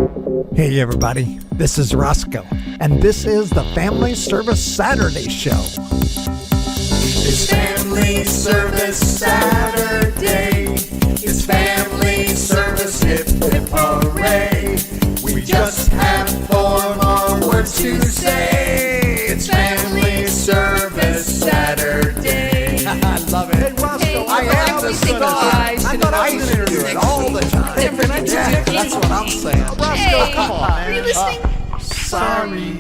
Hey everybody, this is Roscoe, and this is the Family Service Saturday Show. It's Family Service Saturday. It's Family Service, hip hip hooray. We just have 4 more words to say. It's Family Service Saturday. I love it. Hey Roscoe, I am the son of I thought I used to do it all the time. Yeah, that's what I'm saying. Roscoe, come on, man. Are you listening? Sorry.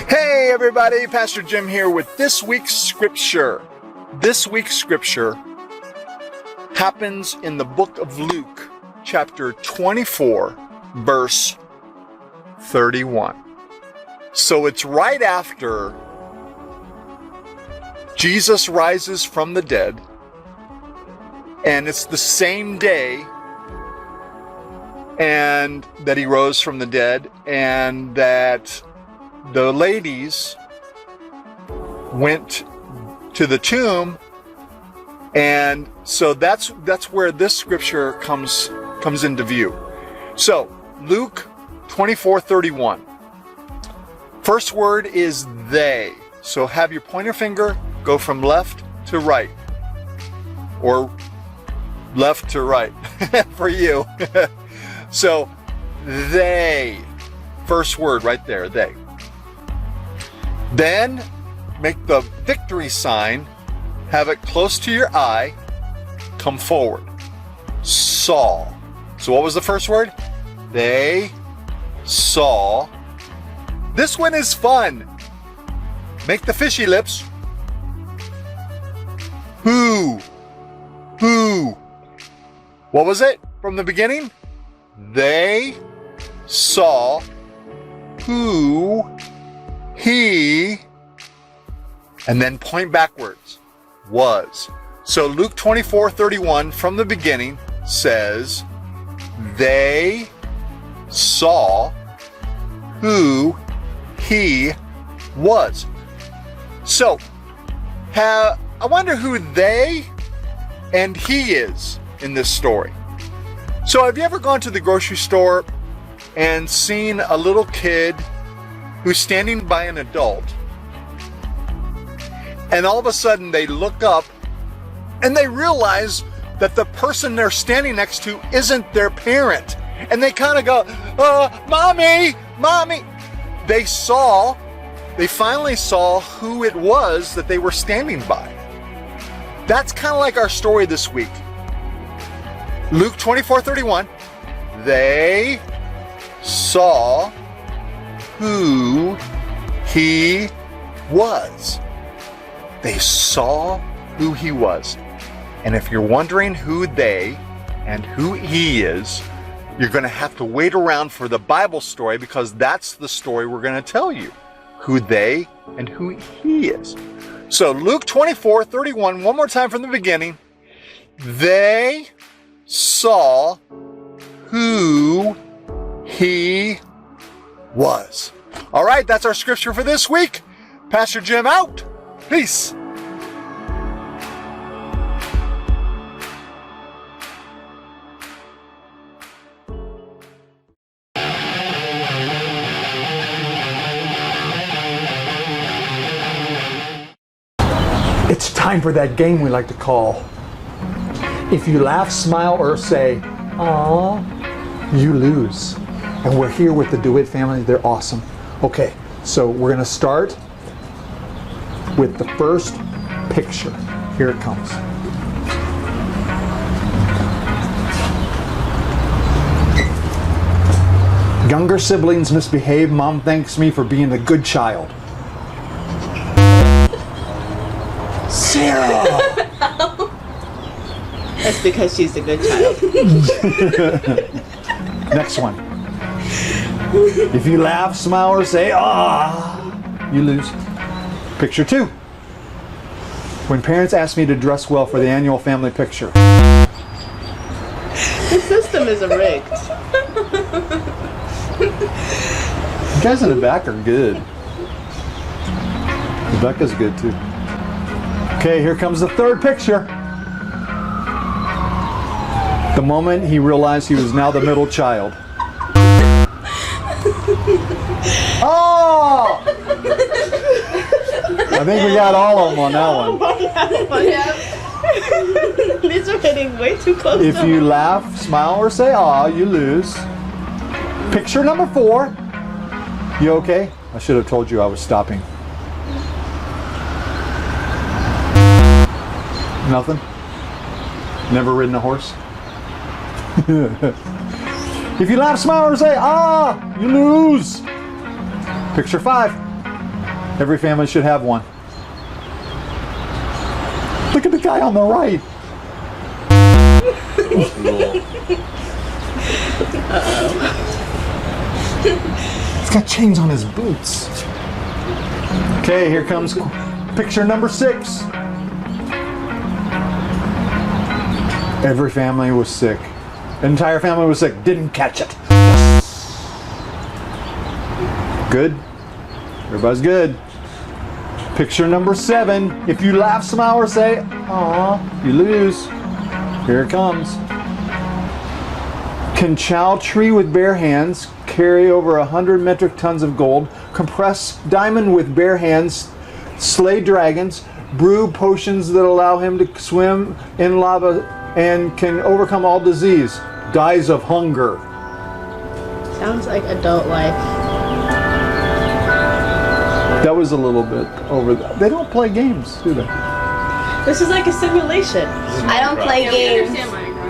Hey everybody, Pastor Jim here with this week's scripture. This week's scripture happens in the book of Luke, chapter 24, verse 31. So it's right after Jesus rises from the dead, and it's the same day and that he rose from the dead, and that the ladies went to the tomb, and so that's where this scripture comes into view. So Luke 24:31. First word is they. So have your pointer finger go from left to right, or left to right for you. So they, first word right there, they. Then make the victory sign, have it close to your eye, come forward. Saw. So what was the first word? They saw. This one is fun. Make the fishy lips. Who? What was it from the beginning? They saw who he, and then point backwards, was. So Luke 24:31 from the beginning says, they saw who he was. So, I wonder who they and he is in this story. So have you ever gone to the grocery store and seen a little kid who's standing by an adult, and all of a sudden they look up and they realize that the person they're standing next to isn't their parent, and they kind of go, mommy. They finally saw who it was that they were standing by. That's kind of like our story this week. Luke 24:31, they saw who he was. They saw who he was. And if you're wondering who they and who he is, you're going to have to wait around for the Bible story, because that's the story we're going to tell you. Who they and who he is. So Luke 24:31, one more time from the beginning. They saw who he was. All right, that's our scripture for this week. Pastor Jim out. Peace. It's time for that game we like to call If You Laugh, Smile, or Say, Aww, You Lose. And we're here with the DeWitt family. They're awesome. Okay, so we're going to start with the first picture. Here it comes. Younger siblings misbehave. Mom thanks me for being a good child. Sarah! That's because she's a good child. Next one. If you laugh, smile, or say, you lose. Picture 2. When parents ask me to dress well for the annual family picture. The system is rigged. You guys in the back are good. Rebecca's good too. Okay, here comes the third picture. The moment he realized he was now the middle child. Oh! I think we got all of them on that one. These are getting way too close. If you laugh, smile, or say "aw," you lose. Picture number 4. You okay? I should have told you I was stopping. Nothing? Never ridden a horse? If you laugh, smile, or say "ah," you lose. Picture 5. Every family should have one. Look at the guy on the right. He's got chains on his boots. Okay, here comes picture number 6. Every family was sick. The entire family was sick. Didn't catch it. Good. Everybody's good. Picture number 7. If you laugh, smile, or say "aw," you lose. Here it comes. Can chow tree with bare hands, carry over 100 metric tons of gold, compress diamond with bare hands, slay dragons, brew potions that allow him to swim in lava, and can overcome all disease, dies of hunger. Sounds like adult life. That was a little bit over. They don't play games, do they? This is like a simulation. I don't play games.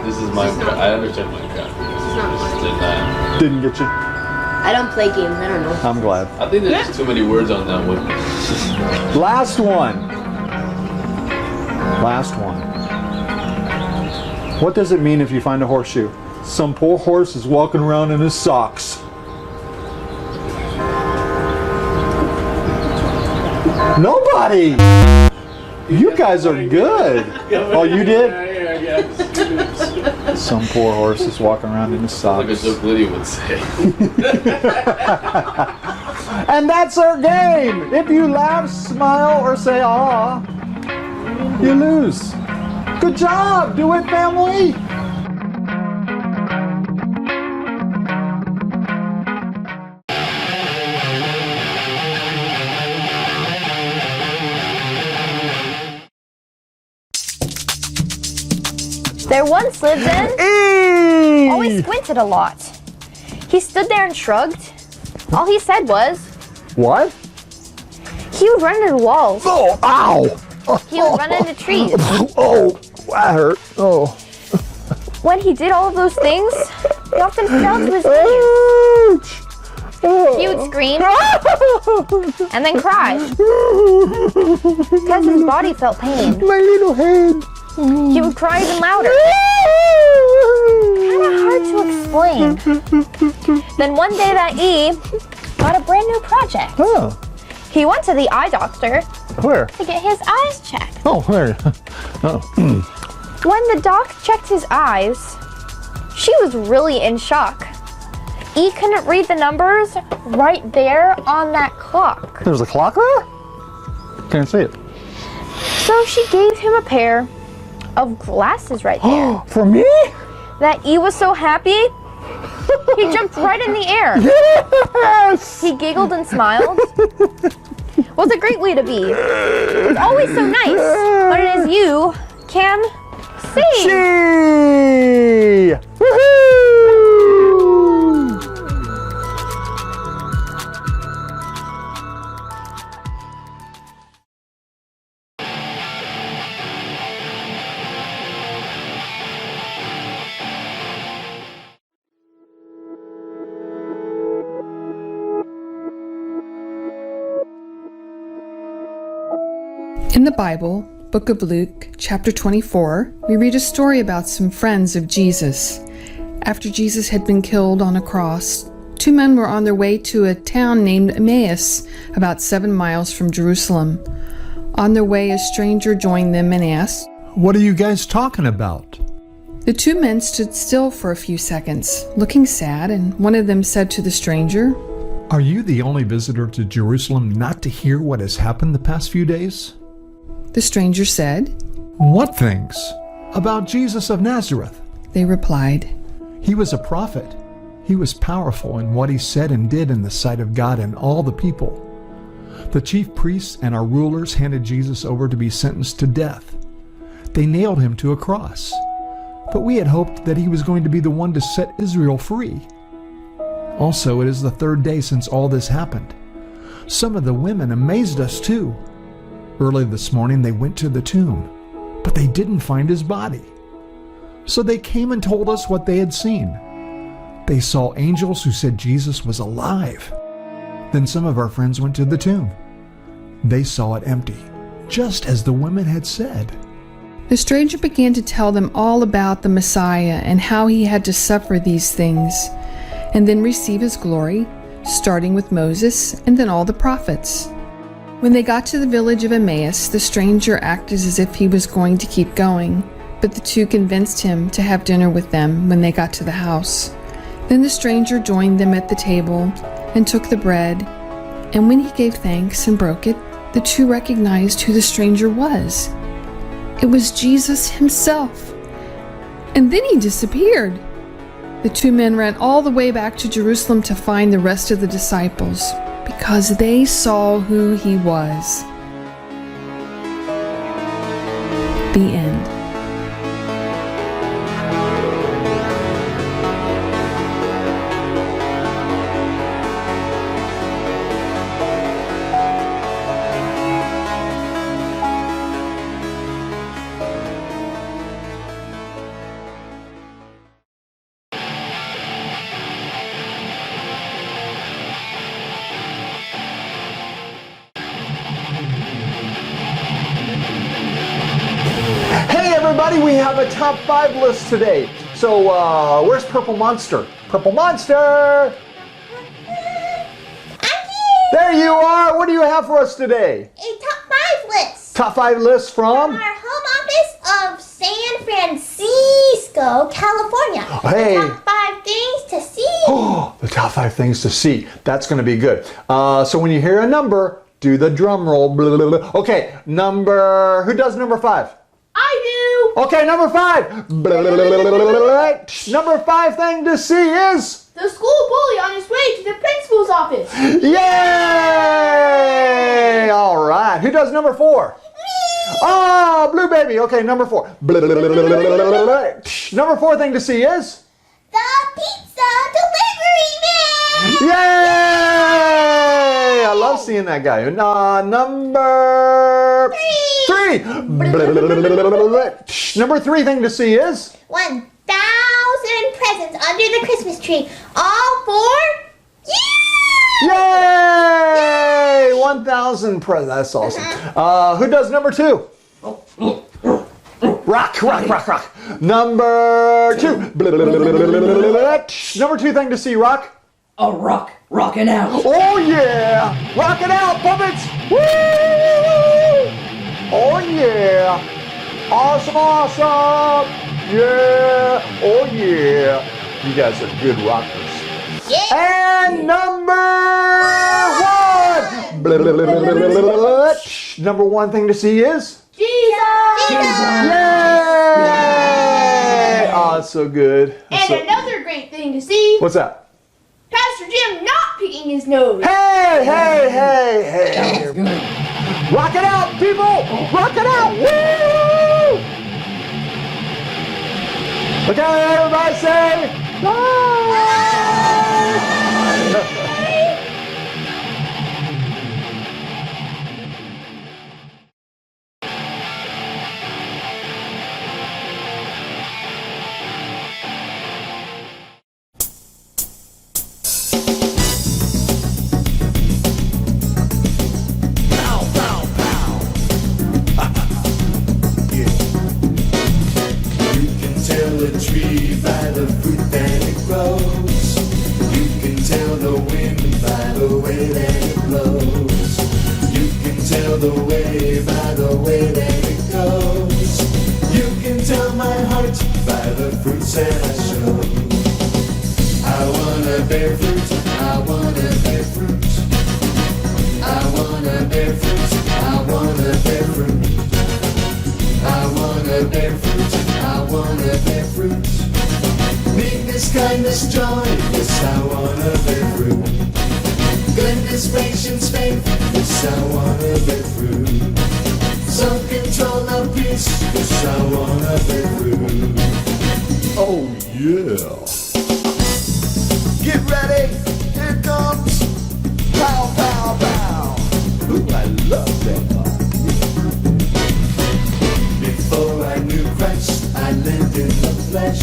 This is Minecraft. I understand Minecraft. This did not. Didn't get you. I don't play games. I don't know. I'm glad. I think there's just too many words on that one. Last one. Last one. What does it mean if you find a horseshoe? Some poor horse is walking around in his socks. Nobody! You guys are good. Oh, you did? Some poor horse is walking around in his Like a socks. joke Lydia would say. And that's our game! If you laugh, smile, or say "aw," you lose. Good job! Do it, family! There once lived in, always squinted a lot. He stood there and shrugged. All he said was, What? he would run into the walls. Oh, ow! He would run into trees. Oh, that hurt. Oh. When he did all of those things, he often fell to his knees. He would scream and then cry because his body felt pain. My little head. He would cry even louder. Kind of hard to explain. Then one day that E got a brand new project. Oh, He went to the eye doctor where? to get his eyes checked. Oh, where? Oh. When the doc checked his eyes, she was really in shock. E couldn't read the numbers right there on that clock. There's a clock there? Can't see it. So she gave him a pair of glasses right there. For me? That E was so happy, he jumped right in the air. Yes! He giggled and smiled. Was a great way to be. It's always so nice when it is you can see. Gee! Woohoo! In the Bible, Book of Luke, chapter 24, we read a story about some friends of Jesus. After Jesus had been killed on a cross, 2 men were on their way to a town named Emmaus, about 7 miles from Jerusalem. On their way, a stranger joined them and asked, What are you guys talking about? The 2 men stood still for a few seconds, looking sad, and one of them said to the stranger, Are you the only visitor to Jerusalem not to hear what has happened the past few days? The stranger said, What things? About Jesus of Nazareth. They replied, He was a prophet. He was powerful in what he said and did in the sight of God and all the people. The chief priests and our rulers handed Jesus over to be sentenced to death. They nailed him to a cross. But we had hoped that he was going to be the one to set Israel free. Also, it is the third day since all this happened. Some of the women amazed us too. Early this morning they went to the tomb, but they didn't find his body. So they came and told us what they had seen. They saw angels who said Jesus was alive. Then some of our friends went to the tomb. They saw it empty, just as the women had said. The stranger began to tell them all about the Messiah and how he had to suffer these things, and then receive his glory, starting with Moses and then all the prophets. When they got to the village of Emmaus, the stranger acted as if he was going to keep going, but the two convinced him to have dinner with them when they got to the house. Then the stranger joined them at the table and took the bread, and when he gave thanks and broke it, the two recognized who the stranger was. It was Jesus himself. And then he disappeared. The two men ran all the way back to Jerusalem to find the rest of the disciples, because they saw who he was. The end. Everybody, we have a top 5 list today. So, where's Purple Monster? Purple Monster! There you are! What do you have for us today? A top 5 list. Top 5 lists from? Our home office of San Francisco, California. Hey! The top 5 things to see. Oh, the top 5 things to see. That's going to be good. So when you hear a number, do the drum roll. Blah, blah, blah. Okay, who does number 5? I do! Okay, number 5. Number 5 thing to see is... The school bully on his way to the principal's office. Yay! All right. Who does number 4? Me! Oh, Blue Baby. Okay, number 4. Number 4 thing to see is... The pizza delivery man! Yay! I love seeing that guy. Number 3. Number 3 thing to see is... 1,000 presents under the Christmas tree. All for you! Yay! 1,000 presents. That's awesome. Who does number 2? Rock. Number 2. Number 2 thing to see, Rock. Oh, rockin' out. Oh yeah! Rock it out, puppets! Woo! Oh yeah! Awesome! Yeah! Oh yeah! You guys are good rockers. Yeah. And number 1! Number 1 thing to see is? Jesus! Yay! Oh, it's so good. And another great thing to see. What's that? Pastor Jim not picking his nose. Hey! That was good. Rock it out, people! Rock it out! Woo! Look out, everybody say bye! Tell a tree by the fruit that it grows. You can tell the wind by the way that it blows. You can tell the way by the way that it goes. You can tell my heart by the fruits that I show. I wanna bear fruit, I wanna bear fruit. I wanna bear fruit, I wanna bear fruit. kindness, joy, yes, I wanna bear fruit. Goodness, patience, faith, yes, I wanna bear fruit. Self-control, love, peace, yes, I wanna bear fruit. Oh yeah. Get ready, here it comes. Pow, pow, pow. Ooh, I love that part. Before I knew Christ, I lived in the flesh.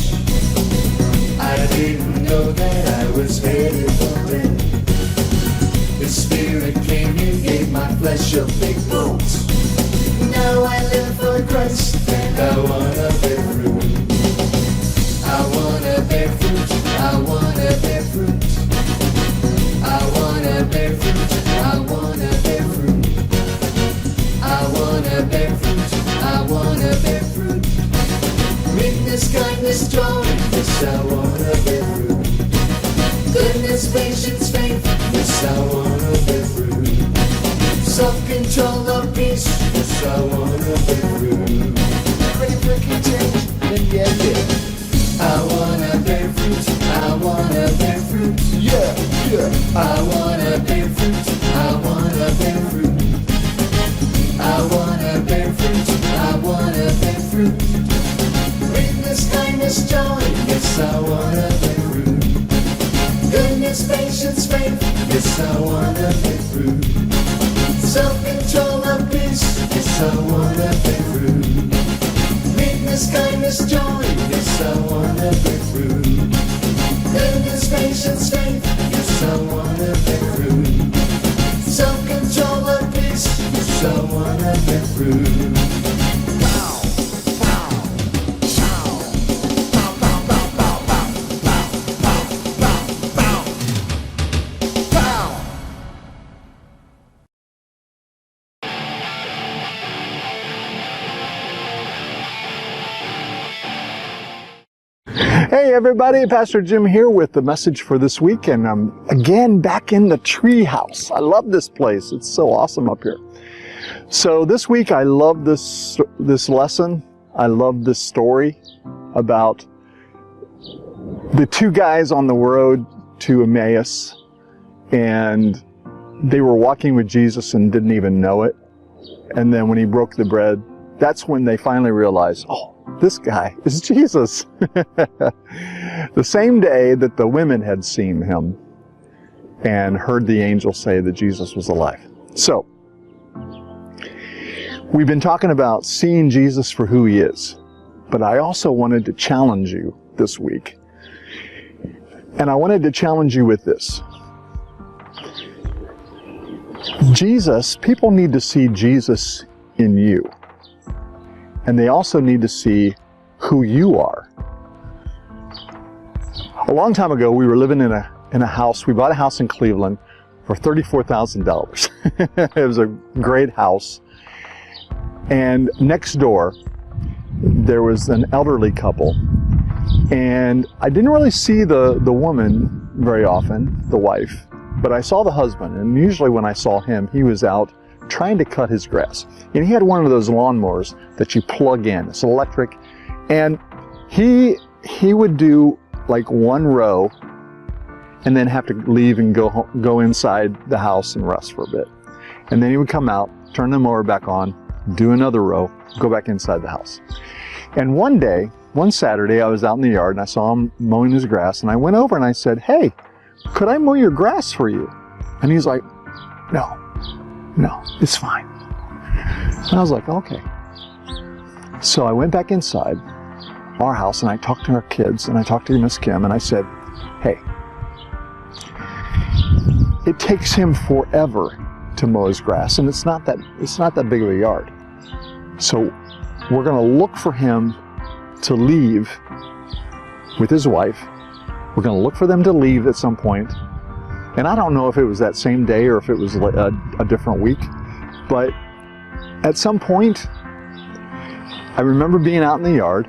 I didn't know that I was headed for death. The Spirit came and gave my flesh a big bolt. Now I live for Christ and I wanna bear fruit. I wanna bear fruit. I wanna bear fruit. I wanna bear fruit. I wanna bear fruit. I wanna bear fruit. I wanna bear fruit. Meekness, kindness, joy, yes, I wanna bear fruit. Goodness, patience, faith, yes, I wanna bear fruit. Self-control, love, peace, yes, I wanna bear fruit. Ready for change? Then yeah. I wanna bear fruit. I wanna bear fruit. Yeah. I wanna bear fruit. I wanna bear fruit. I wanna bear fruit. I wanna bear fruit. Goodness, kindness, joy, yes, I wanna bear fruit. Goodness, patience, faith, yes, I wanna bear fruit. Self-control, love, peace, yes, I wanna bear fruit. Meekness, kindness, joy, yes, I wanna bear fruit. Goodness, patience, faith, yes, I wanna bear fruit. Self-control, love, peace, yes, I wanna bear fruit. Hey everybody, Pastor Jim here with the message for this week, and I'm again back in the tree house. I love this place. It's so awesome up here. So this week I love this lesson. I love this story about the two guys on the road to Emmaus, and they were walking with Jesus and didn't even know it. And then when he broke the bread, that's when they finally realized, oh, this guy is Jesus. The same day that the women had seen him and heard the angel say that Jesus was alive. So, we've been talking about seeing Jesus for who he is, but I also wanted to challenge you this week. And I wanted to challenge you with this. Jesus, people need to see Jesus in you. And they also need to see who you are. A long time ago, we were living in a house. We bought a house in Cleveland for $34,000. It was a great house. And next door, there was an elderly couple. And I didn't really see the woman very often, the wife, but I saw the husband. And usually when I saw him, he was out trying to cut his grass. And he had one of those lawnmowers that you plug in. It's electric. And he would do like one row and then have to leave and go inside the house and rest for a bit. And then he would come out, turn the mower back on, do another row, go back inside the house. And one Saturday, I was out in the yard and I saw him mowing his grass, and I went over and I said, "Hey, could I mow your grass for you?" And he's like, No, it's fine. And I was like, okay. So I went back inside our house and I talked to our kids and I talked to Miss Kim and I said, "Hey, it takes him forever to mow his grass, and it's not that big of a yard. So we're going to look for him to leave with his wife. We're going to look for them to leave at some point. And I don't know if it was that same day or if it was a different week, but at some point, I remember being out in the yard.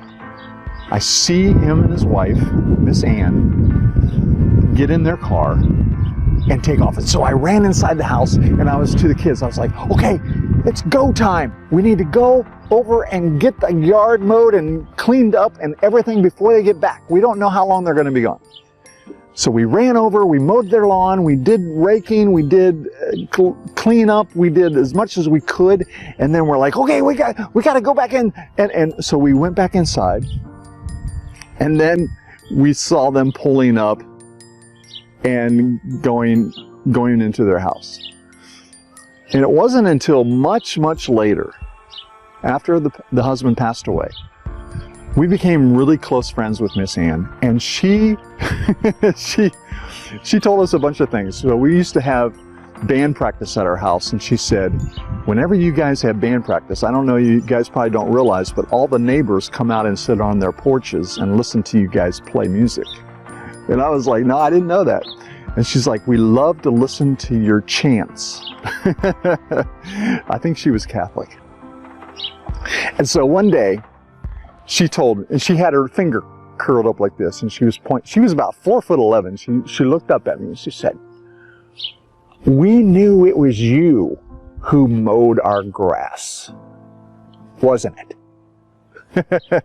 I see him and his wife, Miss Ann, get in their car and take off. And so I ran inside the house and I was to the kids. I was like, "Okay, It's go time. We need to go over and get the yard mowed and cleaned up and everything before they get back. We don't know how long they're going to be gone. So we ran over, we mowed their lawn, we did raking, we did clean up, we did as much as we could, and then we're like, okay, we got to go back in. And so we went back inside, and then we saw them pulling up and going into their house. And it wasn't until much, much later, after the husband passed away, we became really close friends with Miss Ann, and she told us a bunch of things. So we used to have band practice at our house, and she said, whenever you guys have band practice, I don't know, you guys probably don't realize, but all the neighbors come out and sit on their porches and listen to you guys play music. And I was like, no, I didn't know that. And she's like, we love to listen to your chants. I think she was Catholic. And so one day, she told me, and she had her finger curled up like this, and she was about 4'11". She looked up at me and she said, we knew it was you who mowed our grass, wasn't it?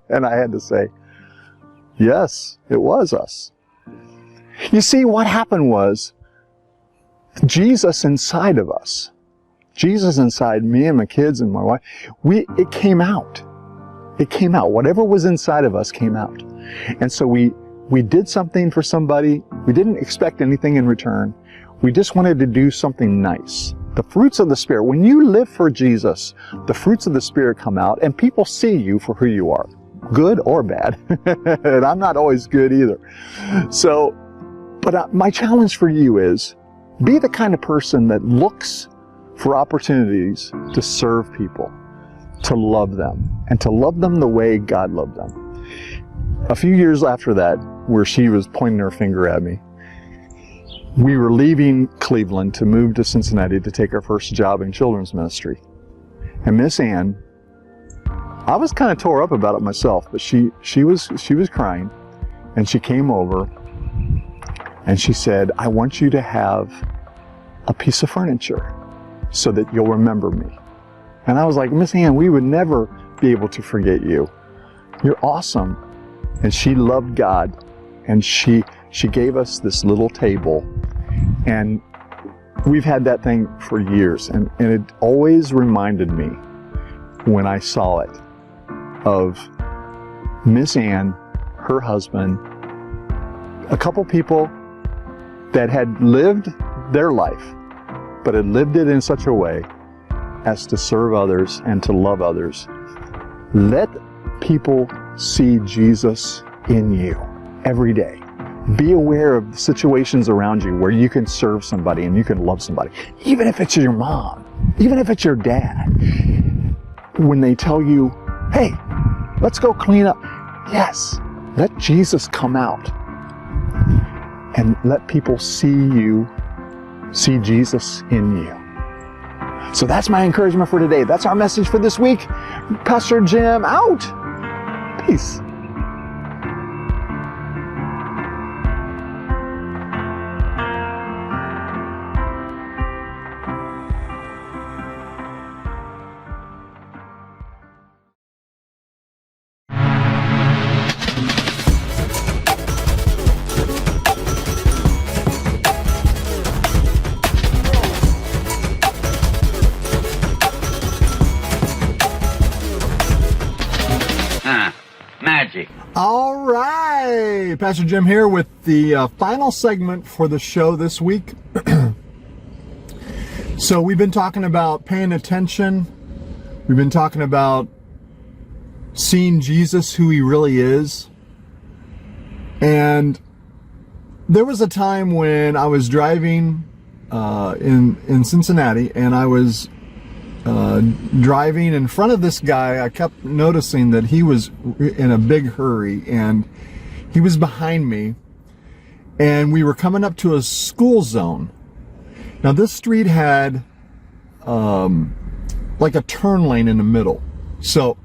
And I had to say, yes, it was us. You see, what happened was, Jesus inside of us, Jesus inside me and my kids and my wife, it came out. It came out. Whatever was inside of us came out. And so we did something for somebody. We didn't expect anything in return. We just wanted to do something nice. The fruits of the Spirit. When you live for Jesus, the fruits of the Spirit come out, and people see you for who you are, good or bad. And I'm not always good either. So, but my challenge for you is, be the kind of person that looks for opportunities to serve people, to love them, and to love them the way God loved them. A few years after that, where she was pointing her finger at me, we were leaving Cleveland to move to Cincinnati to take our first job in children's ministry. And Miss Ann, I was kind of tore up about it myself, but she was crying, and she came over and she said, I want you to have a piece of furniture so that you'll remember me. And I was like, Miss Ann, we would never be able to forget you. You're awesome. And she loved God, and she gave us this little table, and we've had that thing for years, and it always reminded me when I saw it of Miss Ann, her husband, a couple people that had lived their life, but had lived it in such a way as to serve others and to love others. Let people see Jesus in you every day. Be aware of the situations around you where you can serve somebody and you can love somebody. Even if it's your mom, even if it's your dad. When they tell you, hey, let's go clean up. Yes, let Jesus come out and let people see you, see Jesus in you. So that's my encouragement for today. That's our message for this week. Pastor Jim out. Peace. Magic. All right, Pastor Jim here with the final segment for the show this week. So we've been talking about paying attention. We've been talking about seeing Jesus who he really is. And there was a time when I was driving in Cincinnati, and I was driving in front of this guy. I kept noticing that he was in a big hurry, and he was behind me, and we were coming up to a school zone. Now this street had like a turn lane in the middle. So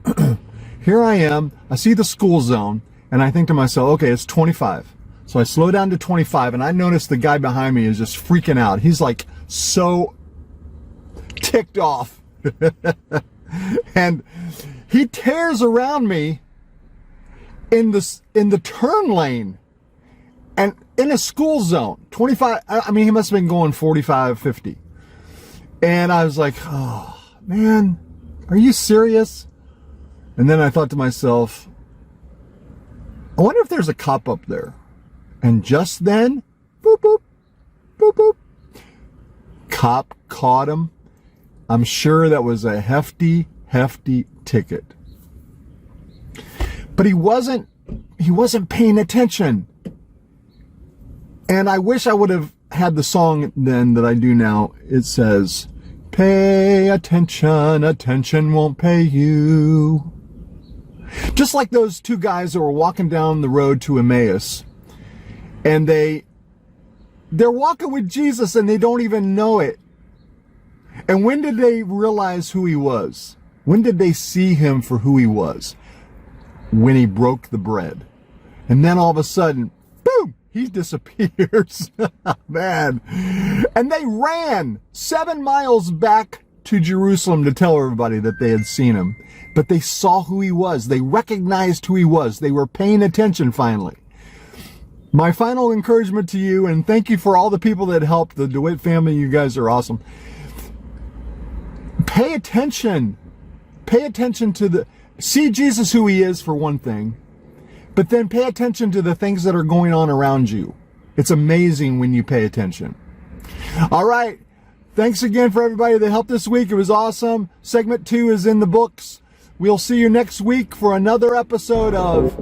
here I am, I see the school zone, and I think to myself, okay, it's 25. So I slow down to 25, and I notice the guy behind me is just freaking out. He's like so ticked off And he tears around me in the turn lane and in a school zone, 25, I mean, he must have been going 45, 50. And I was like, oh, man, are you serious? And then I thought to myself, I wonder if there's a cop up there. And just then, boop, boop, boop, boop, cop caught him. I'm sure that was a hefty ticket. But he wasn't paying attention. And I wish I would have had the song then that I do now. It says, pay attention, attention won't pay you. Just like those two guys that were walking down the road to Emmaus, and they're walking with Jesus and they don't even know it. And when did they realize who he was? When did they see him for who he was? When he broke the bread. And then all of a sudden, boom, he disappears. Man. And they ran 7 miles back to Jerusalem to tell everybody that they had seen him. But they saw who he was. They recognized who he was. They were paying attention finally. My final encouragement to you, and thank you for all the people that helped, the DeWitt family, you guys are awesome. Pay attention. Pay attention to see Jesus who he is for one thing, but then pay attention to the things that are going on around you. It's amazing when you pay attention. All right. Thanks again for everybody that helped this week. It was awesome. Segment 2 is in the books. We'll see you next week for another episode of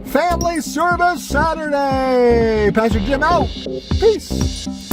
Family Service Saturday. Pastor Jim out. Peace.